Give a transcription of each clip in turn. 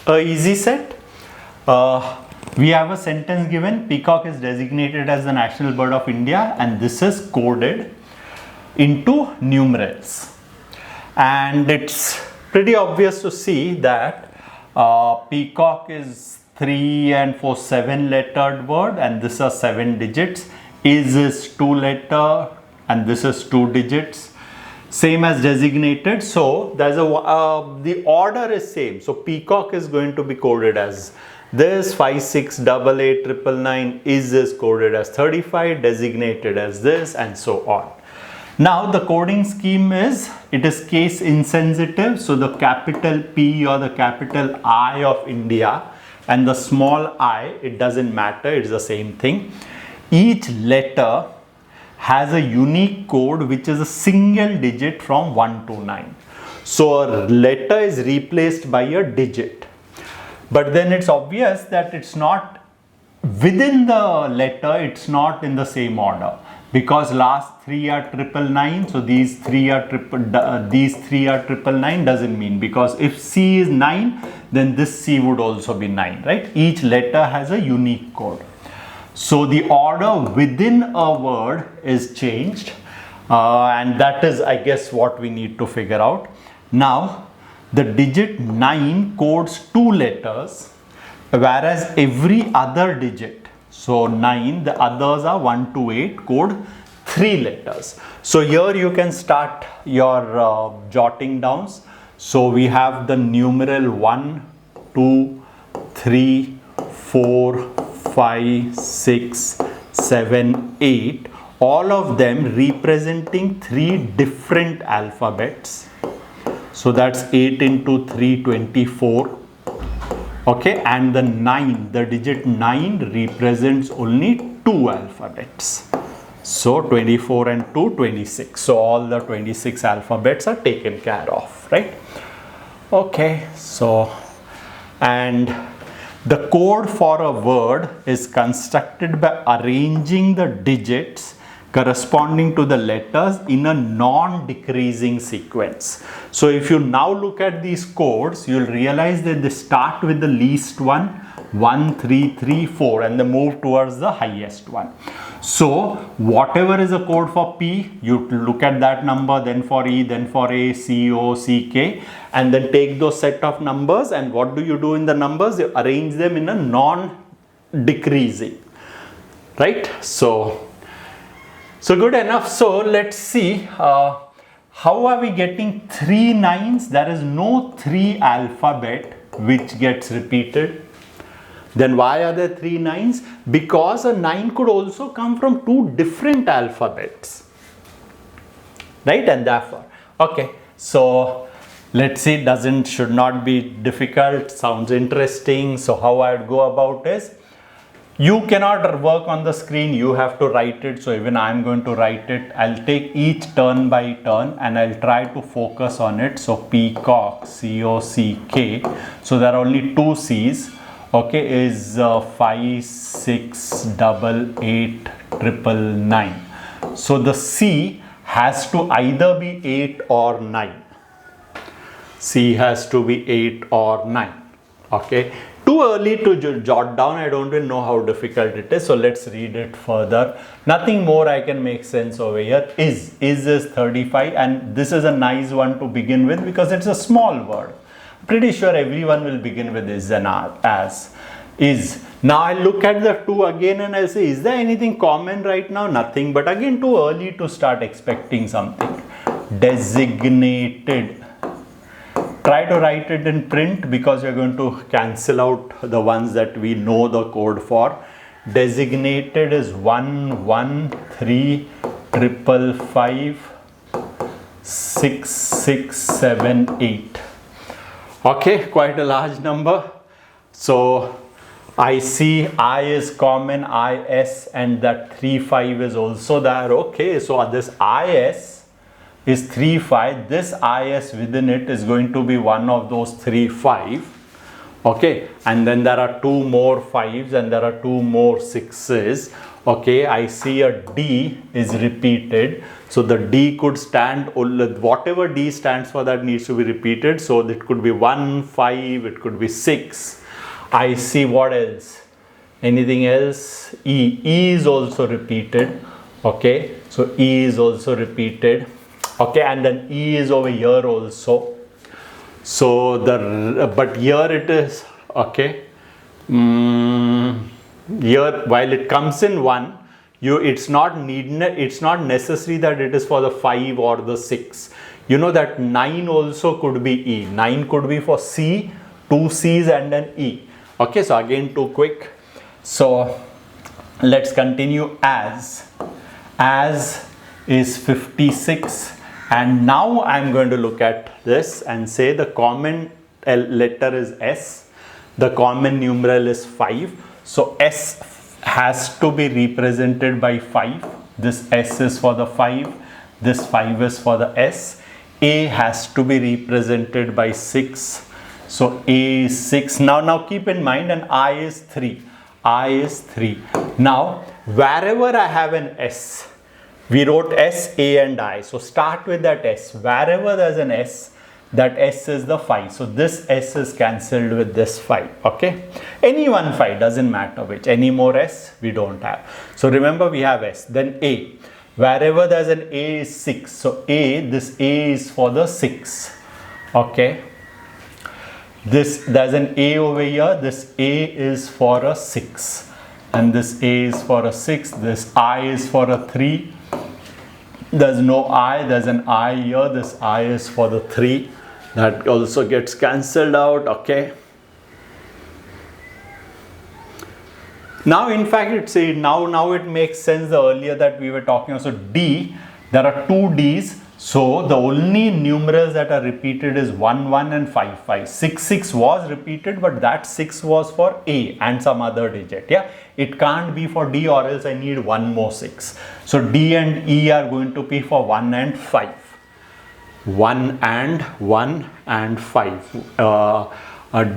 A easy set. We have a sentence given, peacock is designated as the national bird of India, and this is coded into numerals. And it's pretty obvious to see that peacock is 3 and 4 7 lettered word, and this are 7 digits. Is 2 letter, and this is 2 digits. Same as designated, so there's a the order is same. So peacock is going to be coded as this, 5 6 8 8 9 9 is coded as 35, designated as this, and so on. Now the coding scheme is, it is case insensitive, so the capital P or the capital I of India and the small I, it doesn't matter, it's the same thing. Each letter has a unique code which is a single digit from 1 to 9. So a letter is replaced by a digit. But then it's obvious that it's not within the letter, it's not in the same order, because last 3 are 999, so these 3 are 999 doesn't mean, because if C is 9, then this C would also be 9, right? Each letter has a unique code. So the order within a word is changed, and that is, I guess, what we need to figure out. Now, the digit 9 codes 2 letters, whereas every other digit, so 9, the others are 1 to 8, code 3 letters. So here you can start your jotting downs. So we have the numeral 1, 2, 3, 4, 5, 6, 7, 8, all of them representing 3 different alphabets. So that's 8 into 3, 24. Okay, and the 9, the digit 9 represents only 2 alphabets. So 24 and 2, 26. So all the 26 alphabets are taken care of, right? Okay, so, and the code for a word is constructed by arranging the digits corresponding to the letters in a non-decreasing sequence. So if you now look at these codes, you'll realize that they start with the least one, 1, 3, 3, 4, and they move towards the highest one. So whatever is a code for P, you look at that number, then for E, then for A, C, O, C, K, and then take those set of numbers, and what do you do in the numbers? You arrange them in a non-decreasing, right? So good enough. So let's see, how are we getting 3 9s? There is no 3 alphabet which gets repeated. Then why are there 3 9s? Because a 9 could also come from 2 different alphabets, right? And therefore, okay, so let's see, should not be difficult, sounds interesting. So how I would go about is, you cannot work on the screen, you have to write it. So even I am going to write it. I'll take each turn by turn and I'll try to focus on it. So peacock, C-O-C-K. So there are only 2 C's. Okay, is 5 6 8 8 999. So the C has to either be 8 or 9. C has to be 8 or 9. Okay, too early to jot down. I don't even know how difficult it is. So let's read it further. Nothing more I can make sense over here. Is 35, and this is a nice one to begin with because it's a small word. Pretty sure everyone will begin with is and as. Is. Now I look at the 2 again and I'll say, is there anything common right now? Nothing, but again too early to start expecting something. Designated. Try to write it in print because you're going to cancel out the ones that we know the code for. Designated is 1 1 3 555 6 6 7 8. Okay, quite a large number. So I see I is common, IS, and that 3 5 is also there. Okay, so this IS is 3 5. This IS within it is going to be one of those 3 5. Okay, and then there are 2 more 5s and there are 2 more 6s. Okay, I see a D is repeated. So the D could stand, whatever D stands for, that needs to be repeated. So it could be 1, 5, it could be 6. I see what else? Anything else? E. E is also repeated. Okay, so E is also repeated. Okay, and then E is over here also. So but here it is. Okay. Here, while it comes in 1, it's not necessary that it is for the 5 or the 6. You know that 9 also could be E. 9 could be for C, 2 C's and an E. Okay, so again too quick. So let's continue. As is 56, and now I'm going to look at this and say the common letter is S, the common numeral is 5. So S has to be represented by 5. This S is for the 5, this 5 is for the S. A has to be represented by 6. So A is 6. Now keep in mind, and I is 3. I is 3. Now wherever I have an S, we wrote S, A and I. So start with that S. Wherever there's an S, that S is the 5. So this S is cancelled with this 5. Okay, any one 5, doesn't matter which. Any more S we don't have. So remember, we have S. Then A, wherever there's an A is 6. So this A is for the 6. Okay, there's an A over here. This A is for a 6, and this A is for a 6. This I is for a 3. There's no I, there's an I here. This I is for the 3. That also gets cancelled out. Okay. Now in fact now it makes sense, the earlier that we were talking. So D, there are 2 D's. So the only numerals that are repeated is 1, 1 and 5, 5. 6, 6 was repeated, but that 6 was for A and some other digit. Yeah, it can't be for D, or else I need 1 more 6. So D and E are going to be for 1 and 5. 1 and 5.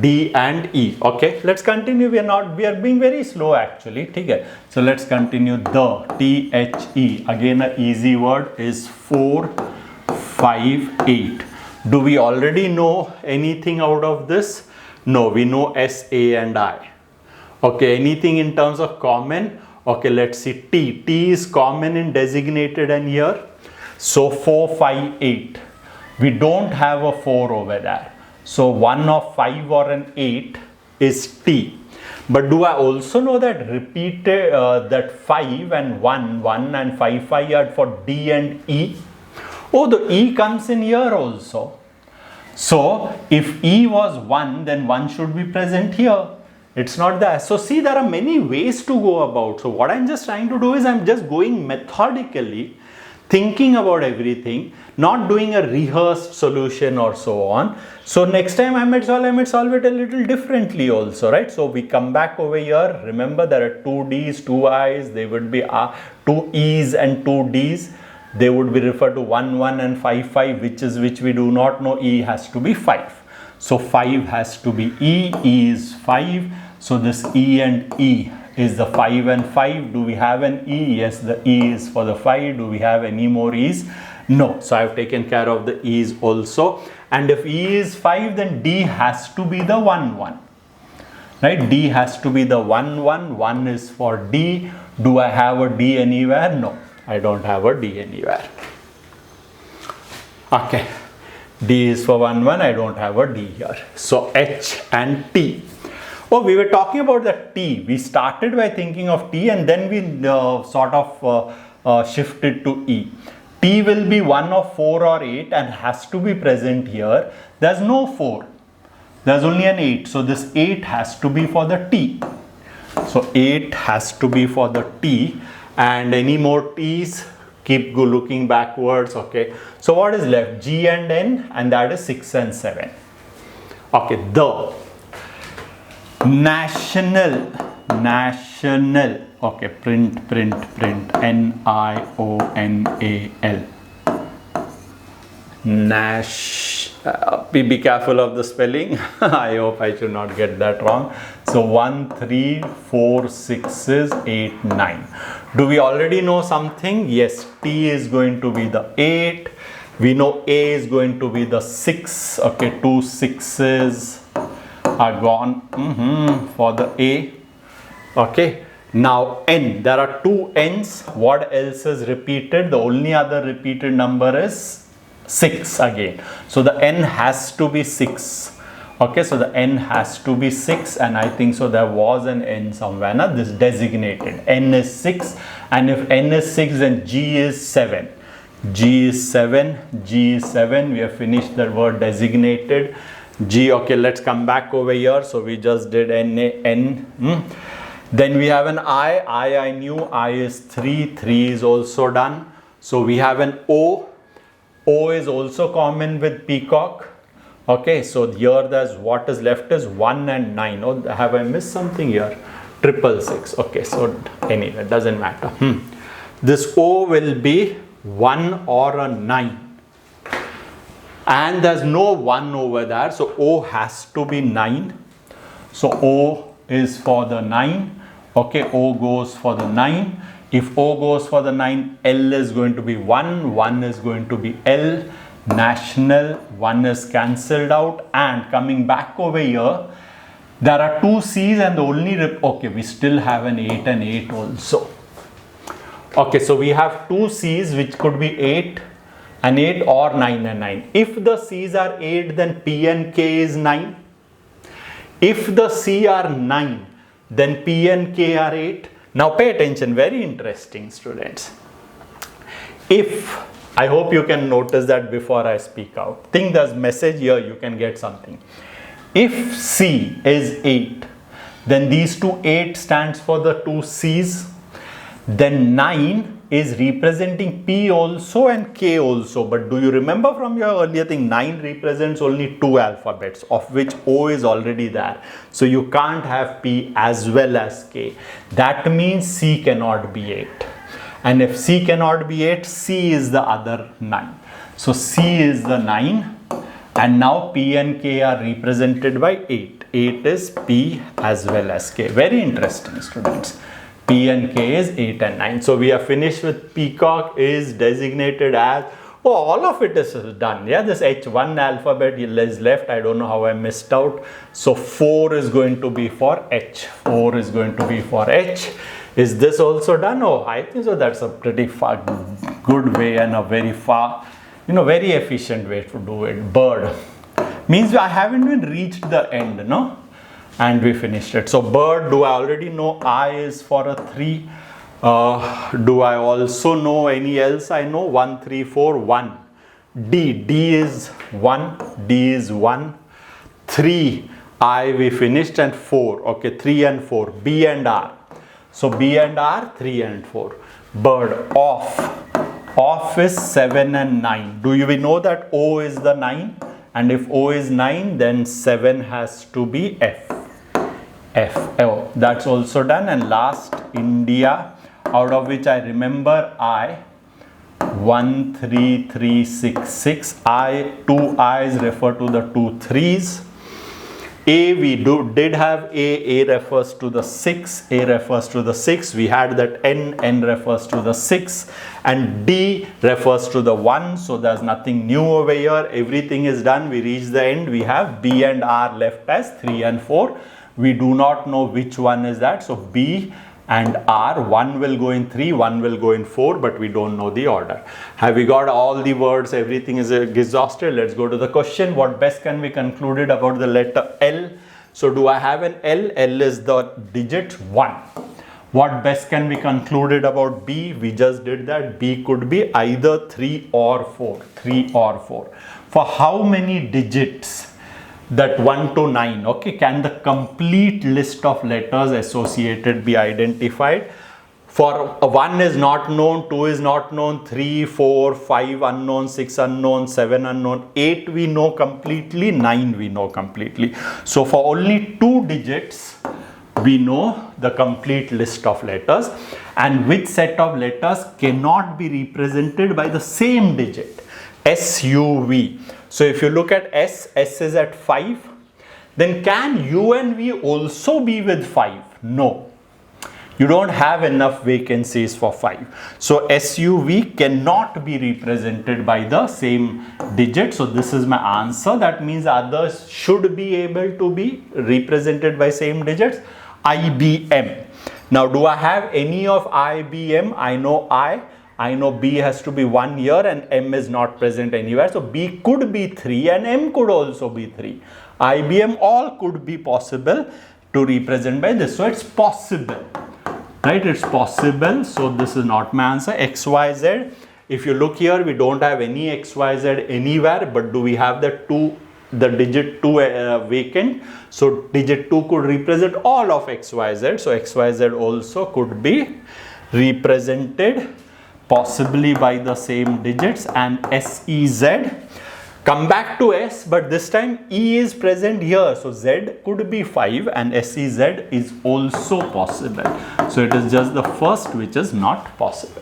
D and E. Okay, let's continue. We are being very slow actually. Okay, so let's continue. The THE, again an easy word, is 4, 5, 8. Do we already know anything out of this? No, we know S, A and I. Okay, anything in terms of common? Okay, let's see. T is common in designated and here. So 4, 5, 8. We don't have a 4 over there. So 1 of 5 or an 8 is T. But do I also know that repeated that 5 and 1, 1 and 5, 5 are for D and E? Oh, the E comes in here also. So if E was 1, then 1 should be present here. It's not there. So see, there are many ways to go about. So what I'm just trying to do is I'm just going methodically, thinking about everything, not doing a rehearsed solution or so on. So next time I might solve it a little differently also, right? So we come back over here. Remember, there are 2 D's, 2 I's. They would be 2 E's and 2 D's. They would be referred to 1, 1 and 5, 5, which we do not know. E has to be 5. So 5 has to be E. E is 5. So this E and E is the 5 and 5. Do we have an E? Yes, the E is for the 5. Do we have any more E's? No. So I have taken care of the E's also. And if E is 5, then D has to be the 1, 1. Right? D has to be the 1, 1. 1 is for D. Do I have a D anywhere? No, I don't have a D anywhere. Okay. D is for 1, 1. I don't have a D here. So H and T. Oh, we were talking about the T. We started by thinking of T and then we sort of shifted to E. T will be 1 of 4 or 8 and has to be present here. There's no 4. There's only an 8. So this 8 has to be for the T. So 8 has to be for the T. And any more T's, keep looking backwards. Okay. So what is left? G and N, and that is 6 and 7. Okay. The national. Okay, print, N-I-O-N-A-L. Nash. Be careful of the spelling. I hope I should not get that wrong. So 1, 3, 4, 6 is 8, 9. Do we already know something? Yes, T is going to be the 8. We know A is going to be the 6. Okay, 2 6s are gone for the A. Okay. Now N, there are 2 N's. What else is repeated? The only other repeated number is 6 again. So the N has to be 6. Okay, so the N has to be 6, and I think so there was an N somewhere. Now this designated N is 6, and if N is 6 then G is 7. G is 7, G is 7. We have finished the word designated. G, okay, let's come back over here. So we just did N. Then we have an I knew, I is 3, 3 is also done. So we have an O. O is also common with peacock. Okay, so here there's what is left is 1 and 9. Oh, have I missed something here? 666. Okay, so anyway, it doesn't matter. This O will be 1 or a 9. And there's no 1 over there, so O has to be 9. So O is for the 9. Okay, O goes for the 9. If O goes for the 9, L is going to be 1, 1 is going to be L. National, 1 is cancelled out, and coming back over here, there are 2 C's and the only, okay, we still have an 8 and 8 also. Okay, so we have 2 C's which could be 8 and 8 or 9 and 9. If the C's are 8, then P and K is 9. If the C are 9, then P and K are 8. Now pay attention, very interesting students. If, I hope you can notice that before I speak out. Think there's message here, you can get something. If C is 8, then these two 8 stands for the 2 C's. Then 9 is representing P also and K also. But do you remember from your earlier thing, 9 represents only 2 alphabets, of which O is already there. So you can't have P as well as K. That means C cannot be 8. And if C cannot be 8, C is the other 9. So C is the 9. And now P and K are represented by 8. 8 is P as well as K. Very interesting, students. P and K is 8 and 9. So we are finished with peacock is designated as, oh, all of it is done. Yeah, this H1 alphabet is left. I don't know how I missed out. So 4 is going to be for H. 4 is going to be for H. Is this also done? Oh, I think so. That's a pretty good way and a very very efficient way to do it. Bird means I haven't even reached the end, no? And we finished it. So bird, do I already know I is for a 3? Do I also know any else? I know 1, 3, 4, 1. D is 1. D is 1. 3, I we finished, and 4. Okay, 3 and 4. B and R. So B and R, 3 and 4. Bird, off. Off is 7 and 9. Do we know that O is the 9? And if O is 9, then 7 has to be F. F. Oh, that's also done. And last, India, out of which I remember I. 1, 3, 3, 6, 6. I, 2 I's refer to the 2 3's. A, we did have A refers to the 6, A refers to the 6, we had that N refers to the 6, and D refers to the 1, so there's nothing new over here, everything is done, we reach the end, we have B and R left as 3 and 4, we do not know which one is that, so B and R, one will go in 3, one will go in 4, but we don't know the order. Have we got all the words, everything is exhausted? Let's go to the question. What best can be concluded about the letter L? So do I have an L? L is the digit 1. What best can be concluded about B? We just did that. B could be either 3 or 4. 3 or 4. For how many digits? That 1 to 9, okay, can the complete list of letters associated be identified? For 1 is not known, 2 is not known, 3, 4, 5 unknown, 6 unknown, 7 unknown, 8 we know completely, 9 we know completely. So for only 2 digits, we know the complete list of letters, and which set of letters cannot be represented by the same digit. SUV. So if you look at S is at 5. Then can U and V also be with 5? No. You don't have enough vacancies for 5. So SUV cannot be represented by the same digit. So this is my answer. That means others should be able to be represented by same digits. IBM. Now do I have any of IBM? I know I know B has to be 1 year and M is not present anywhere. So B could be 3 and M could also be 3. IBM all could be possible to represent by this. So it's possible. Right, it's possible. So this is not my answer. XYZ. If you look here, we don't have any XYZ anywhere, but do we have the digit 2 vacant? So digit 2 could represent all of XYZ. So XYZ also could be represented possibly by the same digits. And SEZ. Come back to S, but this time E is present here. So Z could be 5 and SEZ is also possible. So it is just the first which is not possible.